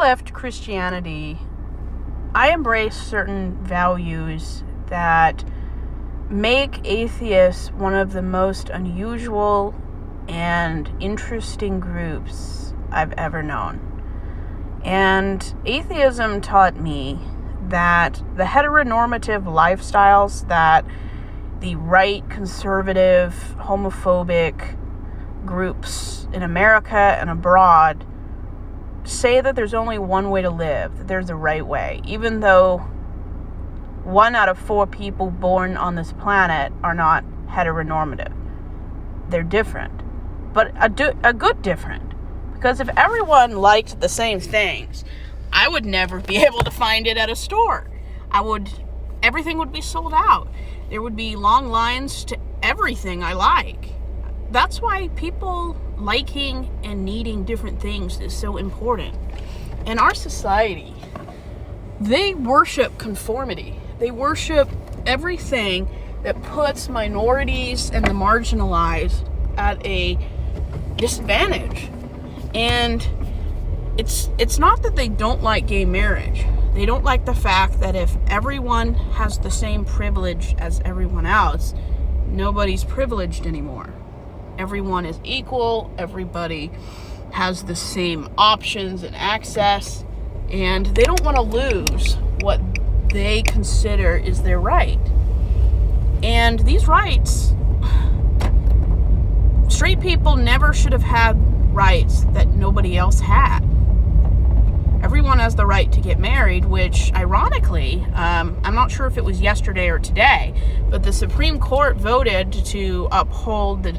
left Christianity, I embrace certain values that make atheists one of the most unusual and interesting groups I've ever known. And atheism taught me that the heteronormative lifestyles that the right, conservative, homophobic groups in America and abroad say that there's only one way to live, that there's the right way, even though 1 out of 4 people born on this planet are not heteronormative. They're different, but a good different. Because if everyone liked the same things, I would never be able to find it at a store. Everything would be sold out. There would be long lines to everything I like. That's why people liking and needing different things is so important. In our society, they worship conformity. They worship everything that puts minorities and the marginalized at a disadvantage. And it's not that they don't like gay marriage. They don't like the fact that if everyone has the same privilege as everyone else, nobody's privileged anymore. Everyone is equal. Everybody has the same options and access. And they don't want to lose what they consider is their right. And these rights, straight people never should have had rights that nobody else had. Everyone has the right to get married, which ironically, I'm not sure if it was yesterday or today, but the Supreme Court voted to uphold the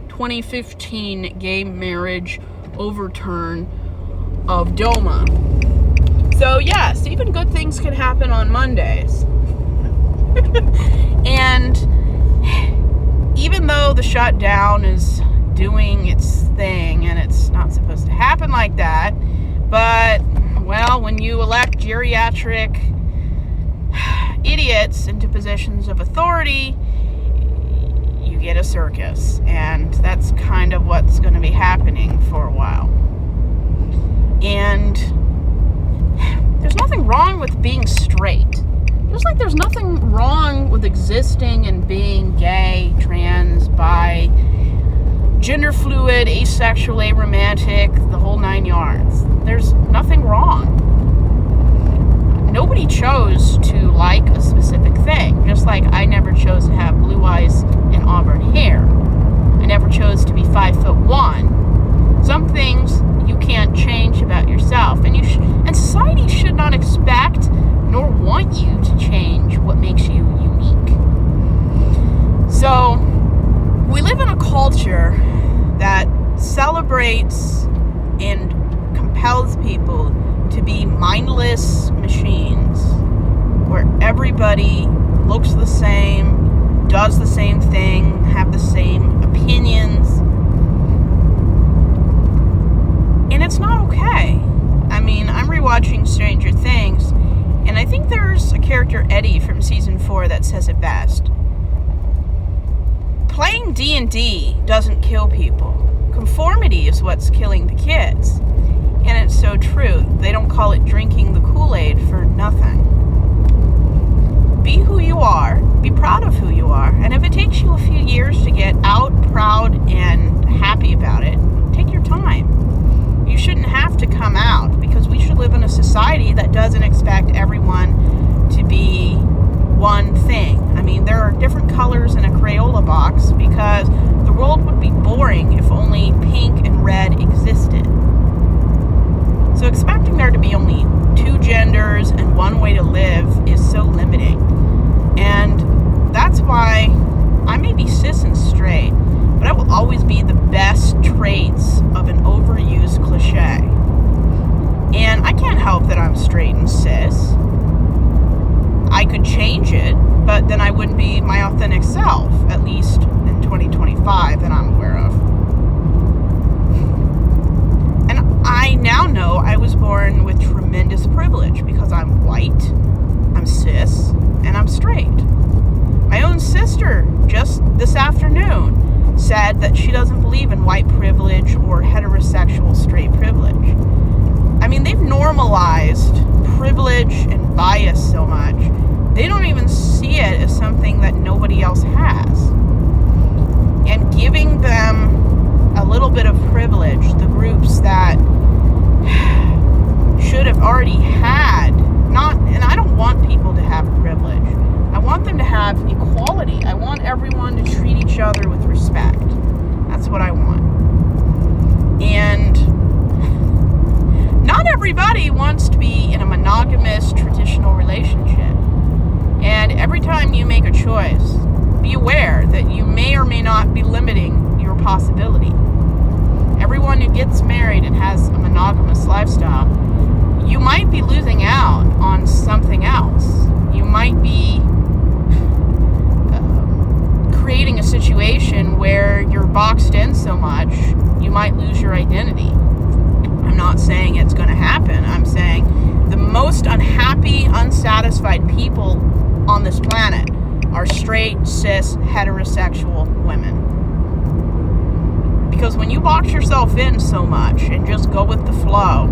2015 gay marriage overturn of DOMA. So yes, even good things can happen on Mondays. And even though the shutdown is doing its thing and it's not supposed to happen like that, but well, when you elect geriatric idiots into positions of authority, you get a circus, and that's kind of what's going to be happening for a while. And there's nothing wrong with being straight. Just like there's nothing wrong with existing and being gay, trans, bi, gender fluid, asexual, aromantic, the whole 9 yards. There's nothing wrong. Nobody chose to like a specific thing, just like I never chose to have blue eyes and auburn hair. I never chose to be 5'1". Some things you can't change about yourself, and society should not expect nor want you to change what makes you unique. So, we live in a culture that celebrates and compels people to be mindless machines where everybody looks the same, does the same thing, have the same opinions. And it's not okay. I mean, I'm rewatching Stranger Things, and I think there's a character, Eddie, from season 4 that says it best. Playing D&D doesn't kill people. Conformity is what's killing the kids. And it's so true. They don't call it drinking the Kool-Aid for nothing. Be who you are. Be proud of who you are. And if it takes you a few years to get out, proud, and happy about it, take your time. You shouldn't have to come out, because we should live in a society that doesn't expect everyone to be one thing. I mean, there are different colors in a Crayola box because the world would be boring if only pink and red existed. So expecting there to be only 2 genders and one way to live is so limiting. And that's why I may be cis and straight, but I will always be the best traits of an overused cliche. And I can't help that I'm straight and cis. I could change it, but then I wouldn't be my authentic self, at least in 2025 that I'm aware of. And I now know I was born with tremendous privilege because I'm white, I'm cis, and I'm straight. My own sister, just this afternoon, said that she doesn't believe in white privilege or heterosexual straight privilege. I mean, they've normalized bias so much, they don't even see it as something that nobody else has. And giving them a little bit of privilege, the groups that should have already had, and I don't want people to have privilege. I want them to have equality. I want everyone to treat each other with respect. That's what I want. And not everybody wants to be in a monogamous traditional relationship. And every time you make a choice, be aware that you may or may not be limiting your possibility. Everyone who gets married and has a monogamous lifestyle, you might be losing out on something else. You might be creating a situation where you're boxed in so much, you might lose your identity. I'm not saying it's going to happen. I'm saying the most unhappy, unsatisfied people on this planet are straight, cis, heterosexual women. Because when you box yourself in so much and just go with the flow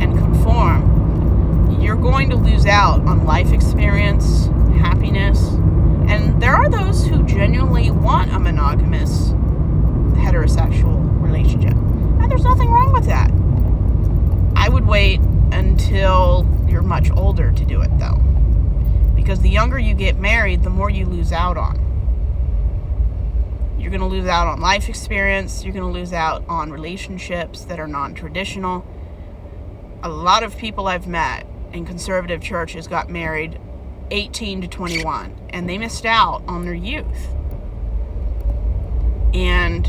and conform, you're going to lose out on life experience, happiness. And there are those who genuinely want a monogamous heterosexual relationship. And there's nothing wrong with that. I would wait until you're much older to do it, though. Because the younger you get married, the more you lose out on. You're going to lose out on life experience. You're going to lose out on relationships that are non-traditional. A lot of people I've met in conservative churches got married 18 to 21, and they missed out on their youth. And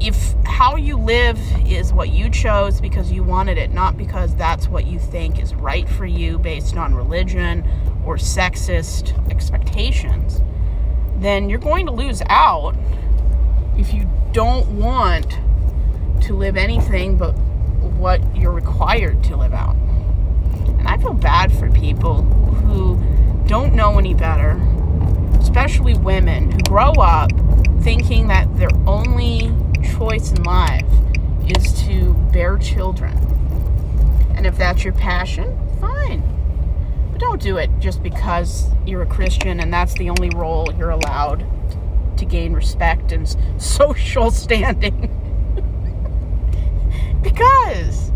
if how you live is what you chose because you wanted it, not because that's what you think is right for you based on religion or sexist expectations, then you're going to lose out if you don't want to live anything but what you're required to live out. And I feel bad for people who don't know any better, especially women who grow up thinking that their only choice in life is to bear children. And if that's your passion, fine. But don't do it just because you're a Christian and that's the only role you're allowed to gain respect and social standing. Because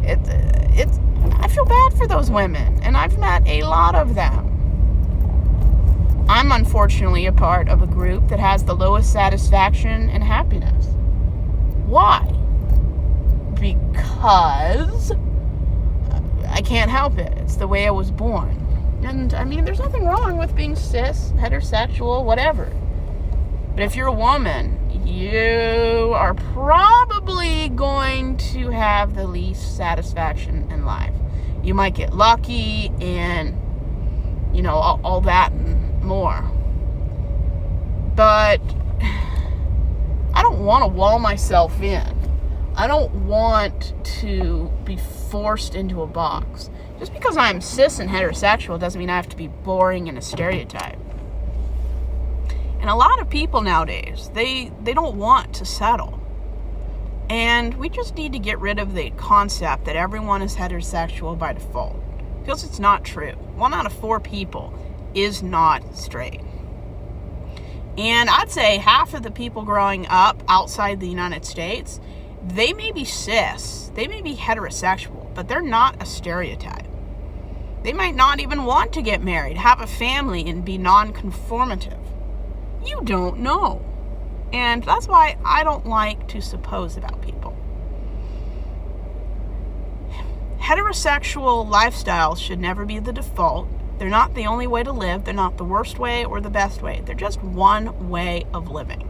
I feel bad for those women, and I've met a lot of them. I'm unfortunately a part of a group that has the lowest satisfaction and happiness. Why? Because I can't help it. It's the way I was born. And I mean, there's nothing wrong with being cis, heterosexual, whatever. But if you're a woman, you are probably going to have the least satisfaction in life. You might get lucky and, all that and more. But I don't want to wall myself in. I don't want to be forced into a box. Just because I'm cis and heterosexual doesn't mean I have to be boring and a stereotype. And a lot of people nowadays, they don't want to settle. And we just need to get rid of the concept that everyone is heterosexual by default. Because it's not true. 1 out of 4 people is not straight. And I'd say half of the people growing up outside the United States, they may be cis, they may be heterosexual, but they're not a stereotype. They might not even want to get married, have a family, and be non-conformative. You don't know. And that's why I don't like to suppose about people. Heterosexual lifestyles should never be the default. They're not the only way to live. They're not the worst way or the best way. They're just one way of living.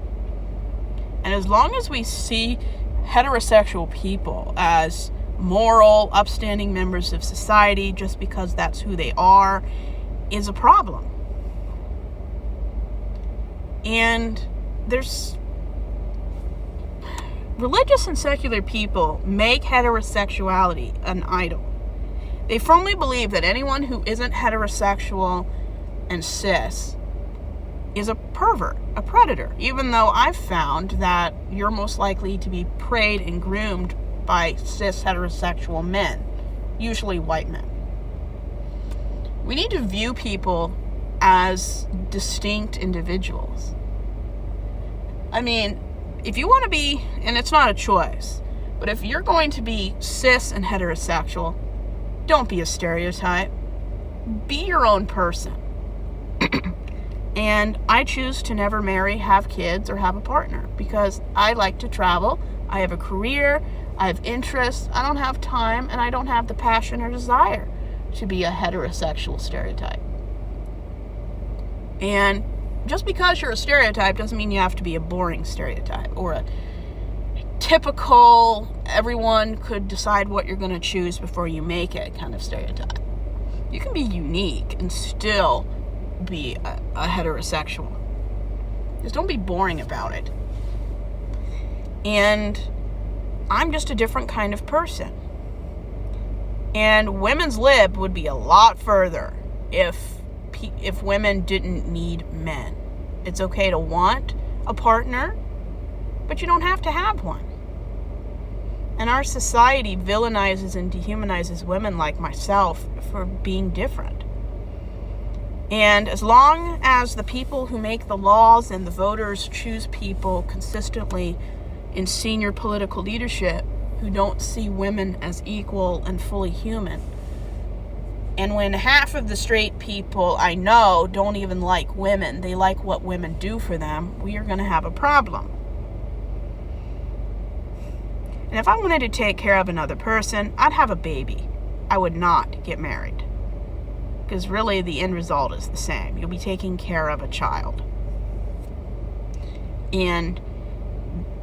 And as long as we see heterosexual people as moral, upstanding members of society just because that's who they are, is a problem. And there's religious and secular people make heterosexuality an idol. They firmly believe that anyone who isn't heterosexual and cis is a pervert, a predator, even though I've found that you're most likely to be preyed and groomed by cis heterosexual men, usually white men. We need to view people as distinct individuals. I mean, if you want to be, and it's not a choice, but if you're going to be cis and heterosexual, don't be a stereotype. Be your own person. And I choose to never marry, have kids, or have a partner because I like to travel. I have a career. I have interests. I don't have time, and I don't have the passion or desire to be a heterosexual stereotype. And just because you're a stereotype doesn't mean you have to be a boring stereotype or a typical, everyone could decide what you're going to choose before you make it kind of stereotype. You can be unique and still be a heterosexual. Just don't be boring about it. And I'm just a different kind of person. And women's lib would be a lot further if women didn't need men. It's okay to want a partner, but you don't have to have one. And our society villainizes and dehumanizes women like myself for being different. And as long as the people who make the laws and the voters choose people consistently in senior political leadership who don't see women as equal and fully human, and when half of the straight people I know don't even like women, they like what women do for them, we are going to have a problem. And if I wanted to take care of another person, I'd have a baby. I would not get married. Because really the end result is the same. You'll be taking care of a child. And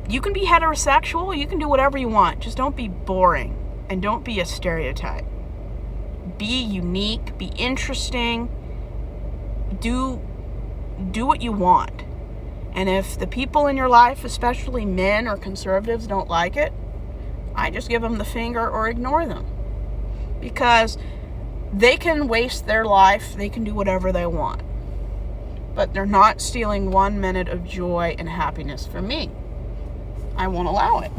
you can be heterosexual, you can do whatever you want. Just don't be boring and don't be a stereotype. Be unique, be interesting, do what you want. And if the people in your life, especially men or conservatives, don't like it, I just give them the finger or ignore them. Because they can waste their life, they can do whatever they want. But they're not stealing 1 minute of joy and happiness from me. I won't allow it.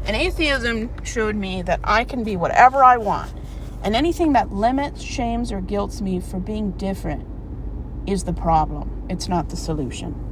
And atheism showed me that I can be whatever I want. And anything that limits, shames, or guilts me for being different is the problem. It's not the solution.